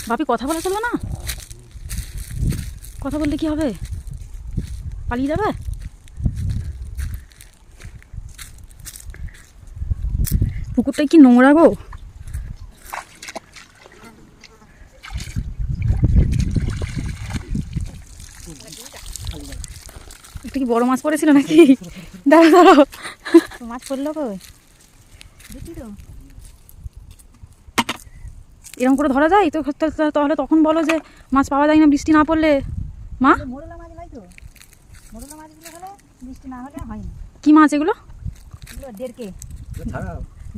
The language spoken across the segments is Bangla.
বাপি কথা বলা চলবে না? কথা বললে কি হবে? পালিয়ে যাবে? পুকুরটাই কি নোংরা গো। একটা কি বড় মাছ পড়েছিল নাকি? দাঁড়াও দাঁড়াও, মাছ পড়লো কই? দেখি তো, এরকম করে ধরা যায় তো? তাহলে তখন বলো যে মাছ পাওয়া যায় না বৃষ্টি না পড়লে। মা, মোরলা মাছ লাই তো, মোরলা মাছগুলো হলে বৃষ্টি না হলে হয় না। কি মাছ এগুলো? এগুলো দেড়কে।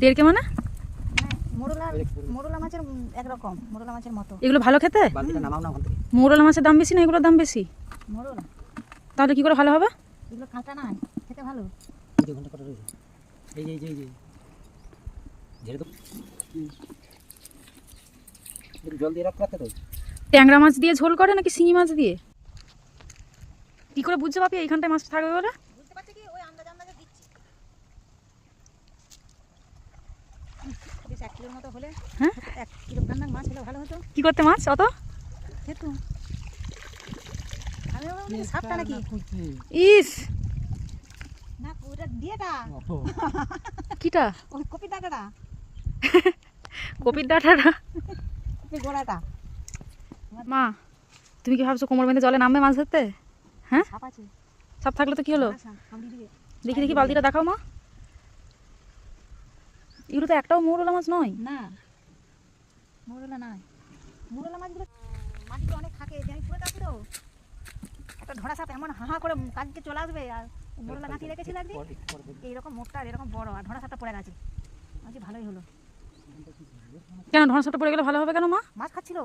দেড়কে মানে? মোরলা মাছের একরকম, মোরলা মাছের মতো। এগুলো ভালো খেতে? মৌরলা মাছের দাম বেশি না এগুলোর দাম বেশি? মোরলা তাহলে কি করে ভালো হবে? এগুলো কাঁটা না, খেতে ভালো। ট্যাংরা মাছ দিয়ে ঝোল করে নাকি শিঙি মাছ দিয়ে? কি করে বুঝতে পারবি এইখানটায় মাছ থাকবে বলে? বুঝতে পারছি কি, ওই আন্দাজ আন্দাজে দিচ্ছি। বেশ 1 কিলোর মতো হলে, হ্যাঁ 1 কিলো খান্ডাক মাছ হলে ভালো হতো। কি করতে মাছ অত? খেতো। আমি ভাবলাম সাপটা নাকি। ইস, না ওটা দিয়েটা, কিটা? ওই কপি ডাঁটাটা, কপির ডাঁটাটা। কপি গোড়াটা। মা, তুমি কি ভাবছো কোমর বেঁধে জলে নামবে মাছ ধরতে? হ্যাঁ, সাপ আছে। সাপ থাকলে তো কি হলো? সামনে দিকে দেখি দেখি বালতিটা দেখাও মা। এগুলো তো একটাও মৌরলা মাছ নয়। না, মোরলা নাই। মোরলা মাছগুলো মাটিতে অনেক থাকে, যে আমি পুরো থাকি তো একটা ধরা সাপ এমন হাহা করে কাজকে চলে আসবে, আর মোরলা গাঁথি রেখেছিল একদিন এইরকম মোটা আর এরকম বড়, আর ধরা সাপটা পড়ে গেছে। আজ ভালোই হলো। কেন ঢোঁড়া সাপটা পড়ে গেলে ভালো হবে কেন মা? মাছ খাচ্ছিল।